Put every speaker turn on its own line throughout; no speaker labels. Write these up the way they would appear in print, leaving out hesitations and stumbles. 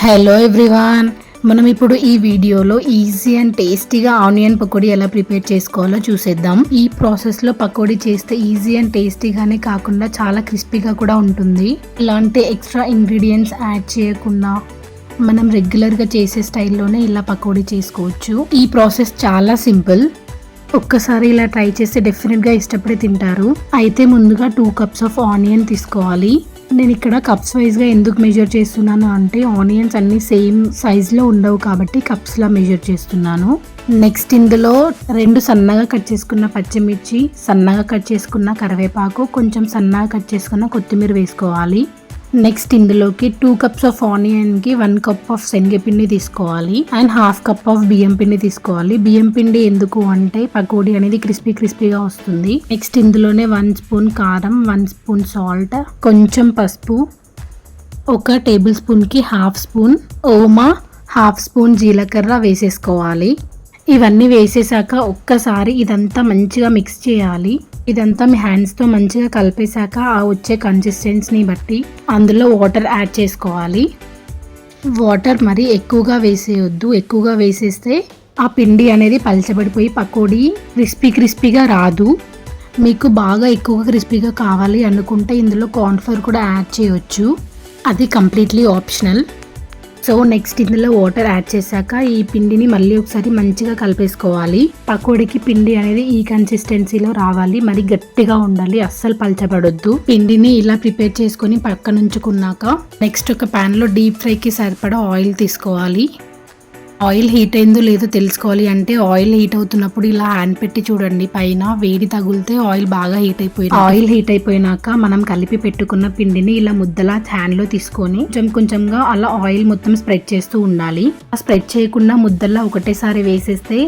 Hello everyone, మనం ఇప్పుడు ఈ వీడియోలో ఈజీ అండ్ టేస్టీగా ఆనియన్ పకోడీ ఎలా ప్రిపేర్ చేసుకోవాలో చూసేద్దాం. ఈ ప్రాసెస్లో పకోడీ చేస్తే ఈజీ అండ్ టేస్టీగానే కాకుండా చాలా క్రిస్పీగా కూడా ఉంటుంది. ఇలాంటి ఎక్స్ట్రా ఇంగ్రీడియంట్స్ యాడ్ చేయకుండా మనం రెగ్యులర్గా చేసే స్టైల్లోనే ఇలా పకోడీ చేసుకోవచ్చు. ఈ ప్రాసెస్ చాలా సింపుల్. ఒక్కసారి ఇలా ట్రై చేస్తే డెఫినెట్గా ఇష్టపడి తింటారు. అయితే ముందుగా 2 cups ఆఫ్ ఆనియన్ తీసుకోవాలి. నేను ఇక్కడ కప్స్ వైజ్గా ఎందుకు మెజర్ చేస్తున్నాను అంటే ఆనియన్స్ అన్ని సేమ్ సైజులో ఉండవు కాబట్టి కప్స్లా మెజర్ చేస్తున్నాను. నెక్స్ట్ ఇందులో 2 సన్నగా కట్ చేసుకున్న పచ్చిమిర్చి, సన్నగా కట్ చేసుకున్న కరివేపాకు, కొంచెం సన్నగా కట్ చేసుకున్న కొత్తిమీర వేసుకోవాలి. నెక్స్ట్ ఇందులోకి 2 cups ఆఫ్ ఆనియన్కి 1 cup ఆఫ్ శనగపిండి తీసుకోవాలి అండ్ 1/2 cup ఆఫ్ బియ్యం పిండి తీసుకోవాలి. బియ్యం పిండి ఎందుకు అంటే పకోడీ అనేది క్రిస్పీగా వస్తుంది. నెక్స్ట్ ఇందులోనే 1 స్పూన్ కారం, 1 స్పూన్ సాల్ట్, కొంచెం పసుపు, 1 టేబుల్ స్పూన్కి 1/2 స్పూన్ ఓమా, 1/2 స్పూన్ జీలకర్ర వేసేసుకోవాలి. ఇవన్నీ వేసేసాక ఒక్కసారి ఇదంతా మంచిగా మిక్స్ చేయాలి. ఇదంతా మీ హ్యాండ్స్తో మంచిగా కలిపేశాక ఆ వచ్చే కన్సిస్టెన్సీని బట్టి అందులో వాటర్ యాడ్ చేసుకోవాలి. వాటర్ మరి ఎక్కువగా వేసేయొద్దు. ఎక్కువగా వేసేస్తే ఆ పిండి అనేది పలచబడిపోయి పకోడీ క్రిస్పీగా రాదు. మీకు బాగా ఎక్కువగా క్రిస్పీగా కావాలి అనుకుంటే ఇందులో కార్న్ఫ్లోర్ కూడా యాడ్ చేయొచ్చు. అది కంప్లీట్లీ ఆప్షనల్. సో నెక్స్ట్ ఇందులో వాటర్ యాడ్ చేశాక ఈ పిండిని మళ్ళీ ఒకసారి మంచిగా కలిపేసుకోవాలి. పకోడీకి పిండి అనేది ఈ కన్సిస్టెన్సీలో రావాలి, మరి గట్టిగా ఉండాలి, అస్సలు పలచబడొద్దు. పిండిని ఇలా ప్రిపేర్ చేసుకొని పక్కన ఉంచుకున్నాక నెక్స్ట్ ఒక ప్యాన్లో డీప్ ఫ్రైకి సరిపడా ఆయిల్ తీసుకోవాలి. ఆయిల్ హీట్ అయిందో లేదో తెలుసుకోవాలి అంటే ఆయిల్ హీట్ అవుతున్నప్పుడు ఇలా హ్యాండ్ పెట్టి చూడండి, పైన వేడి తగిలితే ఆయిల్ బాగా ఆయిల్ హీట్ అయిపోయినాక మనం కలిపి పెట్టుకున్న పిండిని ఇలా ముద్దలా హ్యాండ్లో తీసుకొని కొంచెంగా అలా ఆయిల్ మొత్తం స్ప్రెడ్ చేస్తూ ఉండాలి. స్ప్రెడ్ చేయకుండా ముద్దలా ఒకటేసారి వేసేస్తే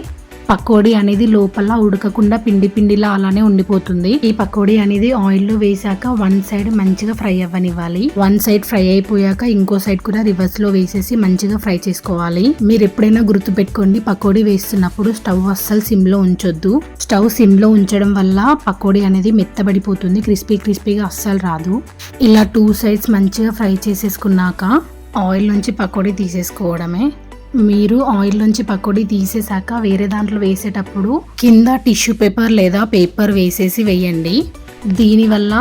పకోడీ అనేది లోపల ఉడకకుండా పిండిలా అలానే ఉండిపోతుంది. ఈ పకోడీ అనేది ఆయిల్లో వేసాక 1 సైడ్ మంచిగా ఫ్రై అవ్వనివ్వాలి. 1 సైడ్ ఫ్రై అయిపోయాక ఇంకో సైడ్ కూడా రివర్స్ లో వేసేసి మంచిగా ఫ్రై చేసుకోవాలి. మీరు ఎప్పుడైనా గుర్తు పెట్టుకోండి, పకోడీ వేస్తున్నప్పుడు స్టవ్ అస్సలు సిమ్ లో ఉంచొద్దు. స్టవ్ సిమ్ లో ఉంచడం వల్ల పకోడీ అనేది మెత్తబడిపోతుంది, క్రిస్పీగా అస్సలు రాదు. ఇలా 2 సైడ్స్ మంచిగా ఫ్రై చేసేసుకున్నాక ఆయిల్ నుంచి పకోడీ తీసేసుకోవడమే. మీరు ఆయిల్ నుంచి పకోడీ తీసేసాక వేరే దాంట్లో వేసేటప్పుడు కింద టిష్యూ పేపర్ లేదా పేపర్ వేసేసి వేయండి. దీనివల్ల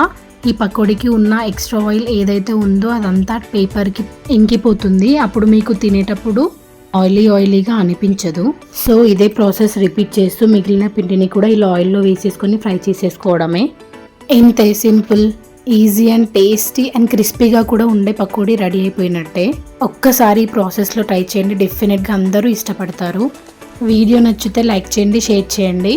ఈ పకోడీకి ఉన్న ఎక్స్ట్రా ఆయిల్ ఏదైతే ఉందో అదంతా పేపర్కి ఇంకిపోతుంది. అప్పుడు మీకు తినేటప్పుడు ఆయిలీగా అనిపించదు. సో ఇదే ప్రాసెస్ రిపీట్ చేస్తూ మిగిలిన పిండిని కూడా ఇలా ఆయిల్లో వేసేసుకొని ఫ్రై చేసేసుకోవడమే. ఇంతే, simple, easy and tasty and క్రిస్పీగా కూడా ఉండే పకోడీ రెడీ అయిపోయినట్టే. ఒక్కసారి ఈ ప్రాసెస్లో ట్రై చేయండి, డెఫినెట్గా అందరూ ఇష్టపడతారు. వీడియో నచ్చితే లైక్ చేయండి, షేర్ చేయండి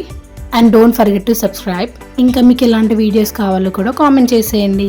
and don't forget to subscribe. ఇంకా మీకు ఎలాంటి వీడియోస్ కావాలో కూడా కామెంట్ చేసేయండి.